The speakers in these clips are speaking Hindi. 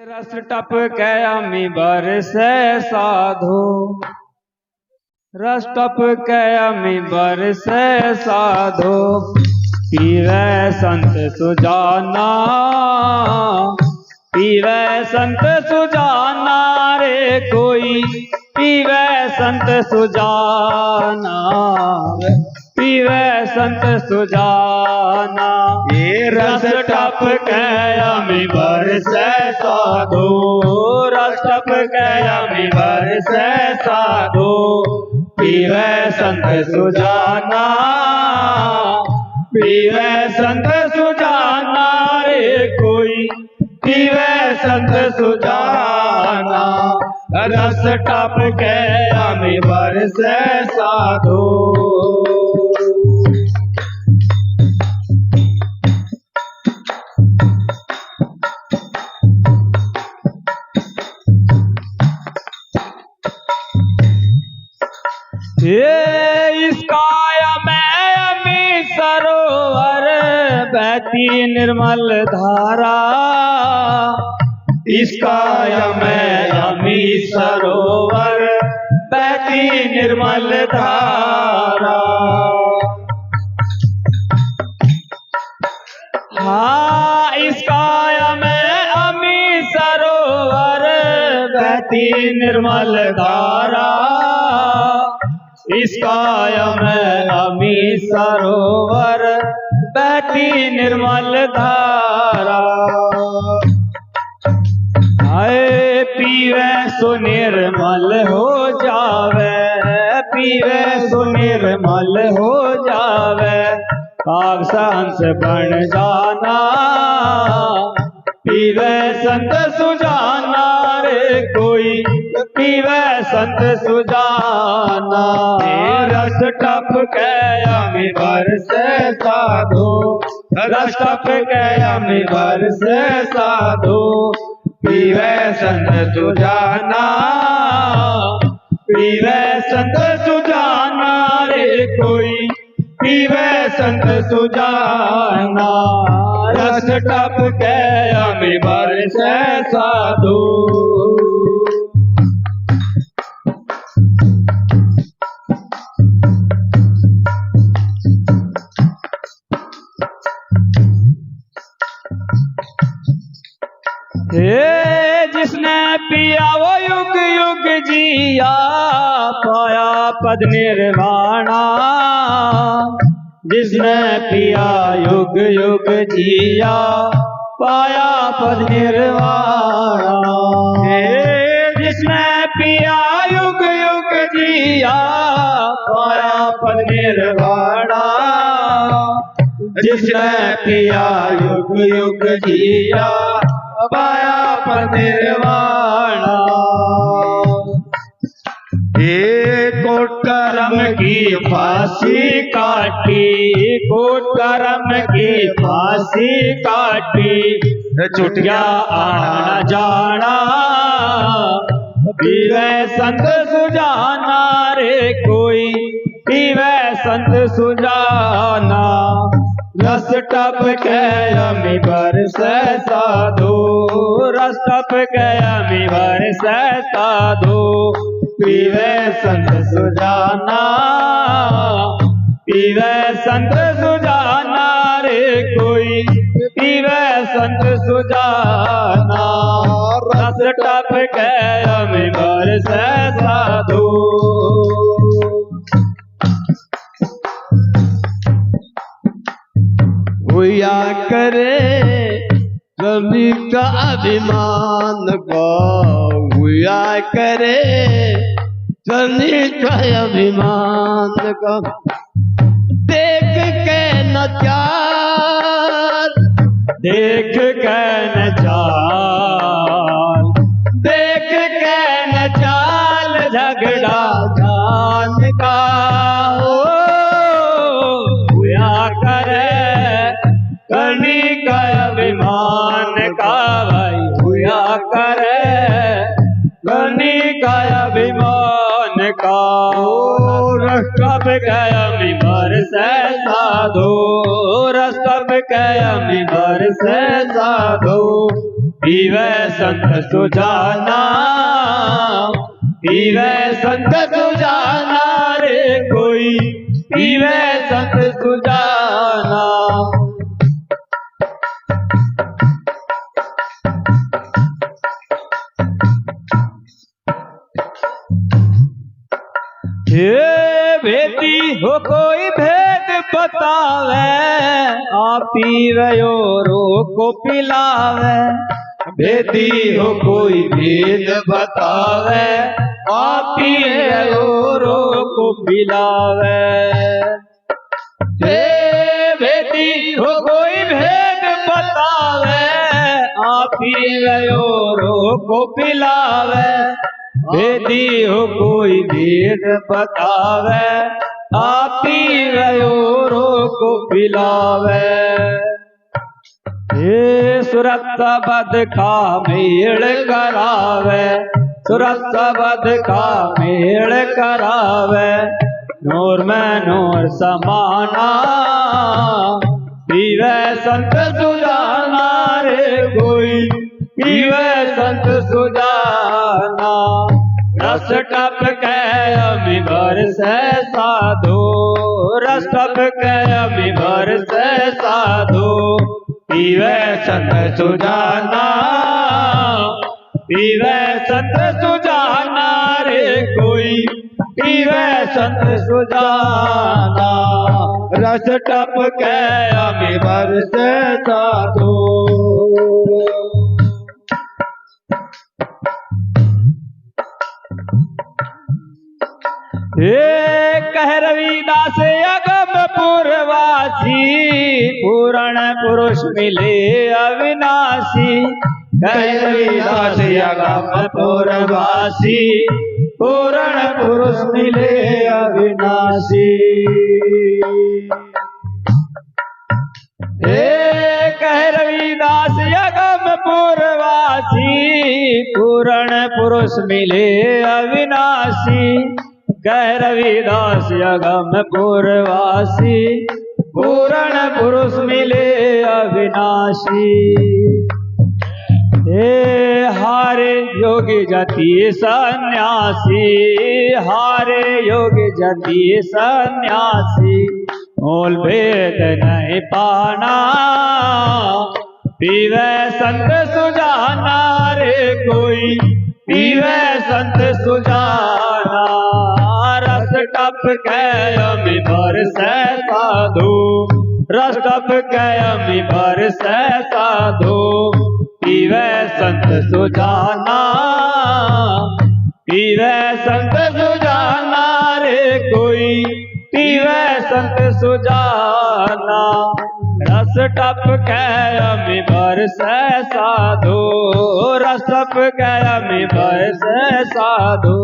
रस टप कयामी बरसे साधो, रस टप कयामी बरसे साधो, पीवे संत सुजाना, पीवे संत सुजाना रे कोई, पीवे संत सुजाना, पीवे संत सुजाना। ये रस टप कयामी बरसे साधो, रस टप कयामी बरसे साधो, पीवे संत सुजाना, पीवे संत सुजाना रे कोई, पीवे संत सुजाना। रस टप कयामी बरसे साधो। ये इस काया में अमी सरोवर बहती निर्मल धारा, इस काया में अमी सरोवर बहती निर्मल धारा। हाँ, इस काया में अमी सरोवर बहती निर्मल धारा, इस काया में अमी सरोवर बहती निर्मल धारा। आए पीवे सो निर्मल हो जावे, पीवे सो निर्मल हो जावे, काग संत बन जाना, पीवे संत सुजाना रे कोई, पीवे संत सुजाना। रस टप कयामी बरसे साधो, रस टप कयामी बरसे साधो, पीवे संत सुजाना, पीवे संत सुजाना रे कोई, पीवे संत सुजाना। रस टप कयामी बरसे साधो। जिसने पिया वो युग युग जिया, पाया पद निर्वाणा, जिसने पिया युग युग जिया, पाया पद निर्वाणा। जिसने पिया युग युग जिया, पाया पद निर्वाणा, जिसने पिया युग युग जिया, पाया पद निर्वाणा। कोट कर्म की फांसी काटी, कोट कर्म की फांसी काटी, छूट गया आना जाना, पीवे संत सुजाना रे कोई, पीवे संत सुजाना। रस टप कयामी बरसे साधो, रस टप कयामी बरसे साधो, पीवे संत सुजाना, पीवे संत सुजाना रे कोई, पीवे संत सुजाना। रस टप कयामी बरसे साधो। हुआ करे कभी का अभिमान को, हुआ करे कभी का अभिमान को, देख के न चाल, देख के न चाल, देख के न चाल, झगड़ा जान का हुआ करे कभी का अभिमान का, भाई हुआ करे कभी का अभिमान का। रस टप कयामी बरसे साधो, रस टप कयामी बरसे साधो, पीवे संत सुजाना, पीवे संत सुजाना रे कोई, पीवे संत सुजाना। हे भेदी हो कोई भेद बतावे, आ पीवे औरो को पिलावे। भेदी हो कोई भेद बतावे, आ पीवे औरो को पिलावे। हे भेदी हो कोई भेद बतावे, आ पीवे औरो को पिलावे। भेदी हो कोई भेद बतावे, आ पीवे औरो को पिलावे। हे सुरत बद का मेल करावे, सुरत बद का मेल करावे। नूर में नूर समाना, पीवे संत सुजाना रे कोई, पीवे संत सुजाना। रस टप के अमी बरसे साधो, रस टप के अमी बरसे साधो। पीवे संत सुजाना, पीवे संत सुजाना रे कोई, पीवे संत सुजाना। रस टप के अमी बरसे साधो। हे कह रविदास अगम पूर्वासी, पूर्ण पुरुष मिले अविनाशी। कह रविदास अगम पूर्वासी, पूर्ण पुरुष मिले अविनाशी। हे कह रविदास अगम पूर्वासी, पूर्ण पुरुष मिले अविनाशी। कह रविदास अगम पूर्वासी, पूर्ण पुरुष मिले अविनाशी। हे हारे योगी जति सन्यासी, हारे योगी जति सन्यासी। मोल भेद नहीं पाना, पीवे संत सुजाना रे कोई, पीवे संत सुजाना। रस टप के अमी बरसे साधु, रस टप के अमी बरसे साधु। पीवे संत सुजाना, पीवे संत सुजाना रे कोई, पीवे संत सुजाना। रस टप के अमी बरसे साधु, रस टप के अमी बरसे साधु।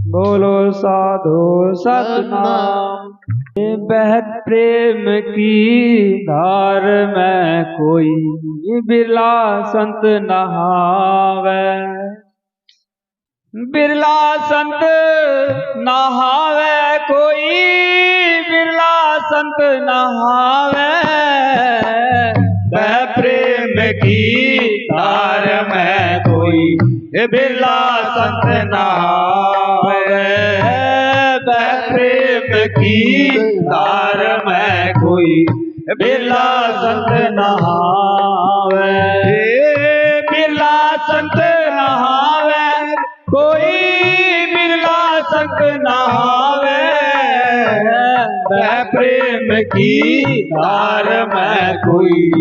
बोलो साधु सतनाम। बहत प्रेम की धार में कोई बिरला संत नहावे, बिरला संत नहावे कोई, बिरला संत नहावे। बह प्रेम की धार में कोई बिरला संत नहावे। बह प्रेम की धार में कोई बिरला संत नहावे। बिरला संत नहावे कोई, बिरला संत नहावे। बह प्रेम की धार में कोई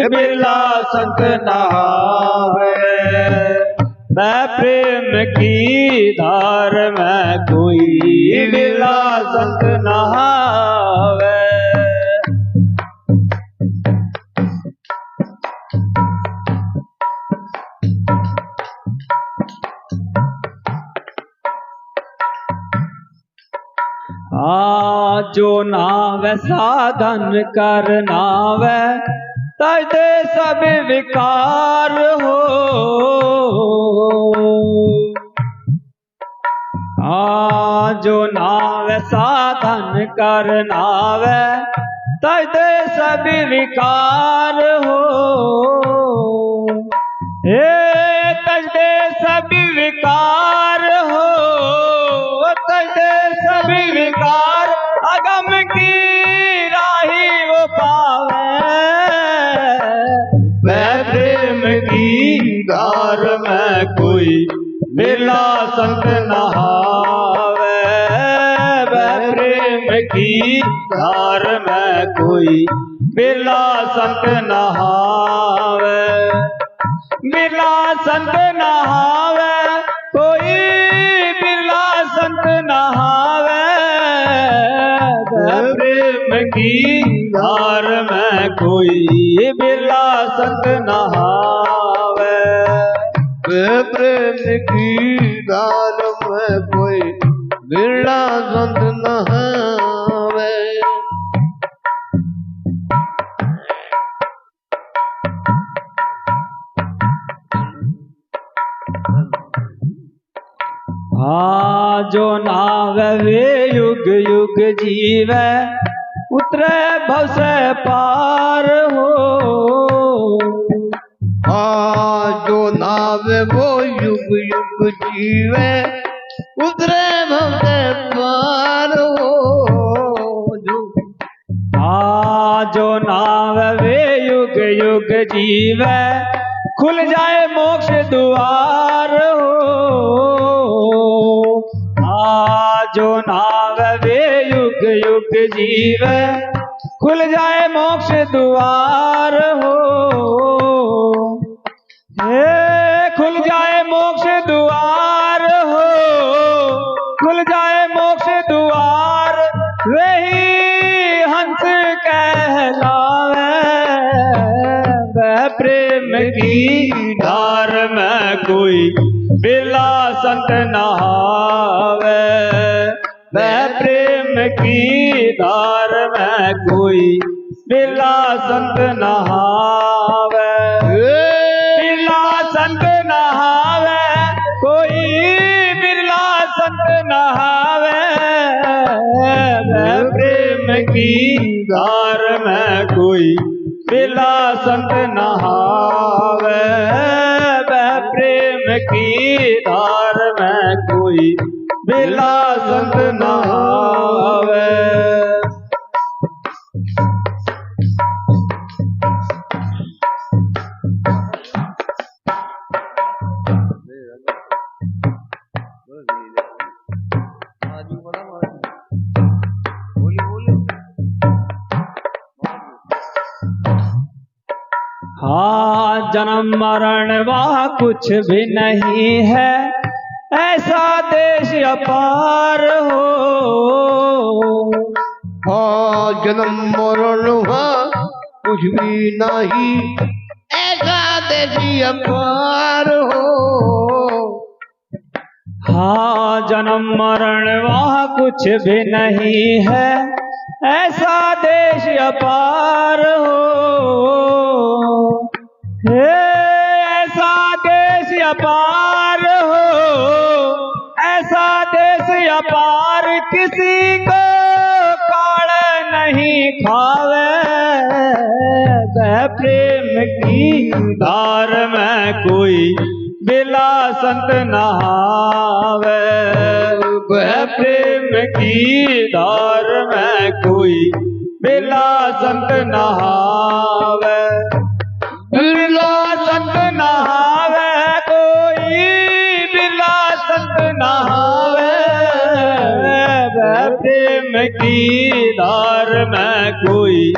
बिरला संत नहावे। बह प्रेम की धार में कोई बिरला संत नहावे। जो नावे साधन कर नावे, तजदे सब विकार हो। जो नावे साधन कर नावे, तजदे सभी विकार हो। हे तजदे सभी विकार हो, तजदे सभी विकार, अगम की राही वो पावे। वह प्रेम की धार में कोई बिरला संत नहावे। वह प्रेम की धार में कोई बिरला संत नहावे। बिरला संत नहावे, कोई बिरला संत नहावे। वह प्रेम की धार में कोई बिरला संत नहावे। वह प्रेम की धार में कोई बिरला संत नहावे। हाँ जो नावे वे युग युग जीवे, उतरे भव से पार हो। हाँ जो नावे वो युग युग जीवे, उतरे भव से पार हो। हाँ जो नावे वे युग युग जीवे, खुल जाए मोक्ष द्वार हो। जो नाव वे युग युग जीवे, खुल जाए मोक्ष द्वार हो। हे खुल जाए मोक्ष द्वार हो, खुल जाए मोक्ष द्वार। वही हंस कहलावे। वह प्रेम की धार में कोई बिरला संत नहावे। वह प्रेम की धार में कोई बिरला संत नहावे। बिरला संत नहावे, कोई बिरला संत नहावे। वह प्रेम की धार में कोई बिरला संत नहावे। वह प्रेम की धार में कोई बिरला संत नहावे। हाँ जन्म मरण वहाँ कुछ भी नहीं है, ऐसा देश अपार हो। हाँ जन्म मरण वहाँ कुछ भी नहीं, ऐसा देश अपार हो। हाँ जन्म मरण वहाँ कुछ भी नहीं है, ऐसा देश अपार हो। ऐसा देश अपार हो, ऐसा देश अपार, किसी को काल नहीं खावे। वह प्रेम की धार में कोई बिरला संत नहावे। वह प्रेम की धार में कोई बिरला संत नहावे। बिरला संत नहावे, कोई बिरला संत नहावे। वह प्रेम की धार में कोई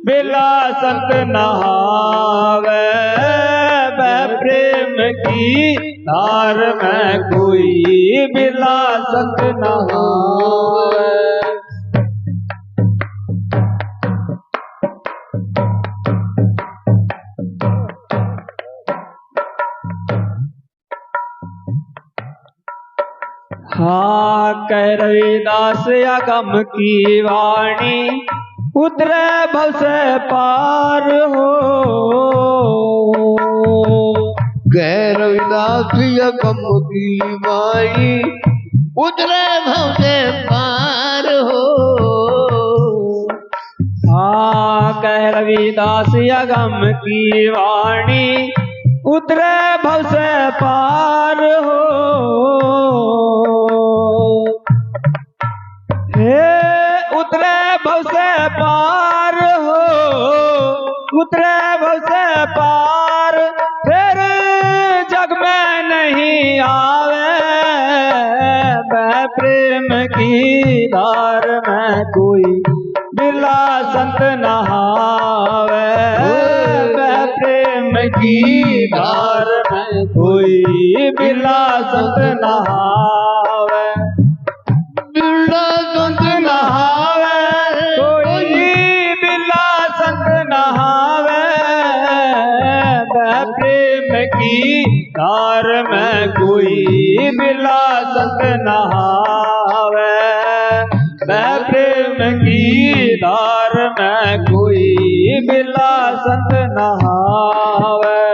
बिरला संत नहावे। वह प्रेम की धार में कोई बिरला संत नहावे। हाँ कह रविदास अगम की वाणी, उतरे भव से पार हो। कह रविदास अगम की वाणी, उतरे भव से पार हो। हाँ कह रविदास अगम की वाणी उतरे भव से पार हो। हे उतरे भव से पार हो, उतरे भव से पार, फिर जग में नहीं आवे। वह प्रेम की धार में कोई बिरला संत नहावे। वह प्रेम की धार में कोई बिरला संत नहावे। बिरला संत नहावे कोई बिरला संत नहावे। वह प्रेम की धार में कोई बिरला संत नहावे। वह प्रेम की धार में कोई बिरला संत नहावे।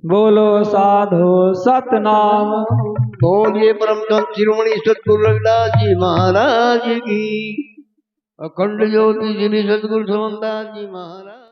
बोलो साधो सतनाम। बोलिए परम संत शिरोमणि सतगुरु रविदास जी महाराज की। अखंड ज्योति श्री सतगुरु समनदास जी महाराज।